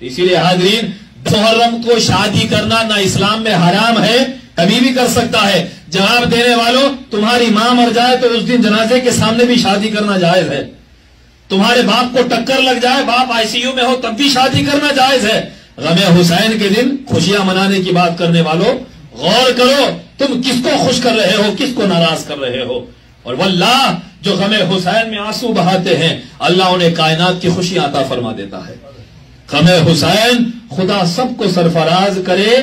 اسی لیے حاضرین، محرم کو شادی کرنا نہ اسلام میں حرام ہے، کبھی بھی کر سکتا ہے۔ جواب دینے والوں، تمہاری ماں مر جائے تو اس دن جنازے کے سامنے بھی شادی کرنا جائز ہے۔ تمہارے باپ کو ٹکر لگ جائے، باپ ICU میں ہو، تب بھی شادی کرنا جائز ہے۔ غم حسین کے دن خوشیاں منانے کی بات کرنے والوں، غور کرو تم کس کو خوش کر رہے ہو، کس کو ناراض کر رہے ہو۔ اور واللہ جو غم حسین میں آنسو بہاتے ہیں، اللہ انہیں کائنات کی خوشی عطا فرما دیتا ہے۔ غم حسین خدا سب کو سرفراز کرے،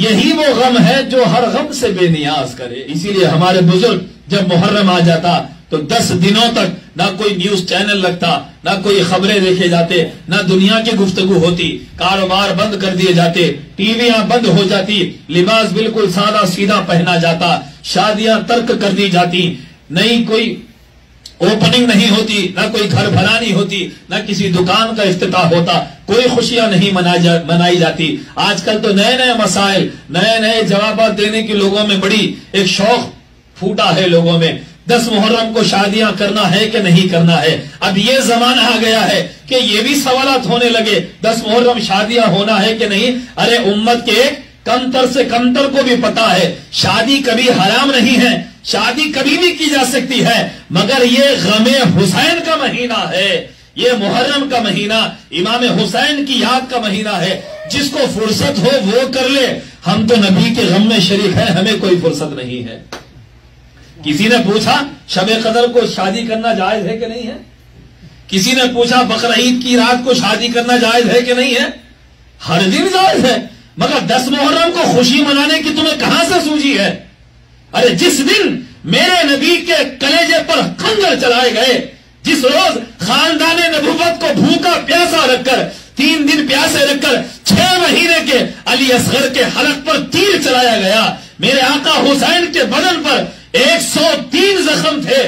یہی وہ غم ہے جو ہر غم سے بے نیاز کرے۔ اسی لیے ہمارے بزرگ جب محرم آ جاتا تو 10 دنوں تک نہ کوئی نیوز چینل لگتا، نہ کوئی خبریں دیکھے جاتے، نہ دنیا کی گفتگو ہوتی، کاروبار بند کر دیے جاتے، ٹی ویاں بند ہو جاتی، لباس بالکل سادہ سیدھا پہنا جاتا، شادیاں ترک کر دی جاتی، نہیں کوئی اوپننگ نہیں ہوتی، نہ کوئی گھر بھرانی ہوتی، نہ کسی دکان کا افتتاح ہوتا، کوئی خوشیاں نہیں منائی جاتی۔ آج کل تو نئے نئے مسائل، نئے نئے جوابات دینے کی لوگوں میں بڑی ایک شوق پھوٹا ہے لوگوں میں۔ 10 محرم کو شادیاں کرنا ہے کہ نہیں کرنا ہے؟ اب یہ زمانہ آ گیا ہے کہ یہ بھی سوالات ہونے لگے، 10 محرم شادیاں ہونا ہے کہ نہیں؟ ارے امت کے کمتر سے کمتر کو بھی پتا ہے شادی کبھی حرام نہیں ہے، شادی کبھی بھی کی جا سکتی ہے، مگر یہ غم حسین کا مہینہ ہے، یہ محرم کا مہینہ امام حسین کی یاد کا مہینہ ہے۔ جس کو فرصت ہو وہ کر لے، ہم تو نبی کے غم میں شریک ہیں، ہمیں کوئی فرصت نہیں ہے۔ کسی نے پوچھا شب قدر کو شادی کرنا جائز ہے کہ نہیں ہے؟ کسی نے پوچھا بقرعید کی رات کو شادی کرنا جائز ہے کہ نہیں ہے؟ ہر دن جائز ہے، مگر 10 محرم کو خوشی منانے کی تمہیں کہاں سے سوجی ہے؟ ارے جس دن میرے نبی کے کلیجے پر خنجر چلائے گئے، جس روز خاندان نبوت کو بھوکا پیاسا رکھ کر، 3 دن پیاسے رکھ کر 6 مہینے کے علی اصغر کے حلق پر تیر چلایا گیا، میرے آقا حسین کے بدن پر 103 زخم تھے،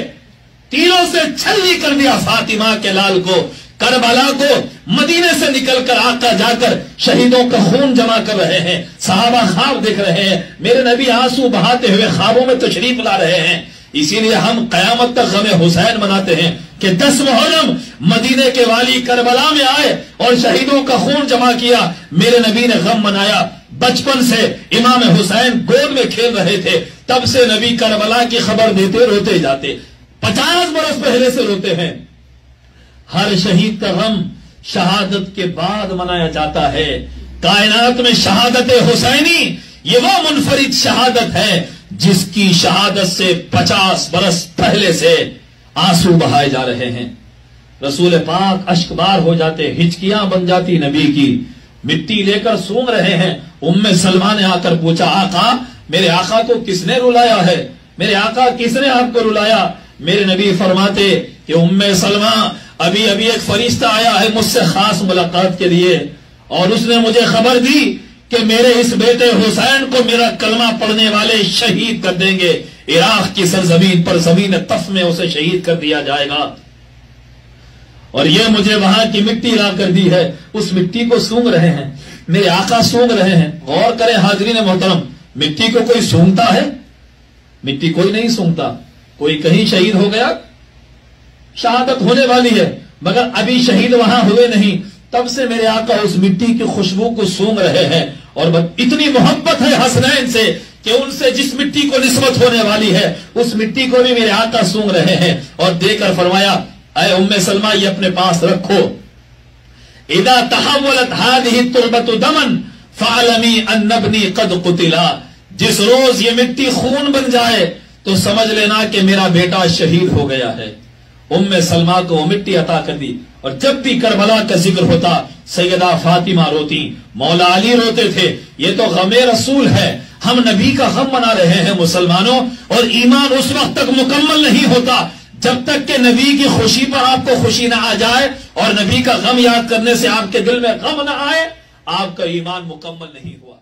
تیروں سے چھلنی کر دیا فاطمہ کے لال کو۔ کربلا کو مدینے سے نکل کر آقا جا کر شہیدوں کا خون جمع کر رہے ہیں، صحابہ خواب دیکھ رہے ہیں، میرے نبی آنسو بہاتے ہوئے خوابوں میں تشریف لا رہے ہیں۔ اسی لیے ہم قیامت تک غم حسین مناتے ہیں کہ 10 محرم مدینے کے والی کربلا میں آئے اور شہیدوں کا خون جمع کیا، میرے نبی نے غم منایا۔ بچپن سے امام حسین گود میں کھیل رہے تھے، تب سے نبی کربلا کی خبر دیتے روتے جاتے، 50 برس پہلے سے روتے ہیں۔ ہر شہید کا غم شہادت کے بعد منایا جاتا ہے۔ کائنات میں شہادت حسینی یہ وہ منفرد شہادت ہے جس کی شہادت سے 50 برس پہلے سے آنسو بہائے جا رہے ہیں۔ رسول پاک اشکبار ہو جاتے، ہچکیاں بن جاتی نبی کی، مٹی لے کر سونگ رہے ہیں۔ ام سلمہ نے آ کر پوچھا، آقا میرے آقا کو کس نے رلایا ہے؟ میرے آقا کس نے آپ کو رلایا؟ میرے نبی فرماتے کہ ام سلمہ ابھی ایک فرشتہ آیا ہے مجھ سے خاص ملاقات کے لیے، اور اس نے مجھے خبر دی کہ میرے اس بیٹے حسین کو میرا کلمہ پڑھنے والے شہید کر دیں گے، عراق کی سرزمین پر زمین طف میں اسے شہید کر دیا جائے گا، اور یہ مجھے وہاں کی مٹی لا کر دی ہے۔ اس مٹی کو سونگ رہے ہیں، میرے آقا سونگ رہے ہیں۔ غور کریں حاضرین محترم، مٹی کو کوئی سونگتا ہے؟ مٹی کوئی نہیں سونگتا۔ کوئی کہیں شہید ہو گیا، شہادت ہونے والی ہے مگر ابھی شہید وہاں ہوئے نہیں، تب سے میرے آقا اس مٹی کی خوشبو کو سونگ رہے ہیں، اور اتنی محبت ہے حسنین سے کہ ان سے جس مٹی کو نسبت ہونے والی ہے اس مٹی کو بھی میرے آقا سونگ رہے ہیں، اور دے کر فرمایا اے ام سلمہ یہ اپنے پاس رکھو، اذا تحولت هذه التربة دما فاعلمی ان ابنی قد قتلا، جس روز یہ مٹی خون بن جائے تو سمجھ لینا کہ میرا بیٹا شہید ہو گیا ہے۔ ام سلمہ کو وہ مٹی عطا کر دی، اور جب بھی کربلا کا ذکر ہوتا سیدہ فاطمہ روتی، مولا علی روتے تھے۔ یہ تو غم رسول ہے، ہم نبی کا غم منا رہے ہیں مسلمانوں، اور ایمان اس وقت تک مکمل نہیں ہوتا جب تک کہ نبی کی خوشی پر آپ کو خوشی نہ آ جائے، اور نبی کا غم یاد کرنے سے آپ کے دل میں غم نہ آئے، آپ کا ایمان مکمل نہیں ہوا۔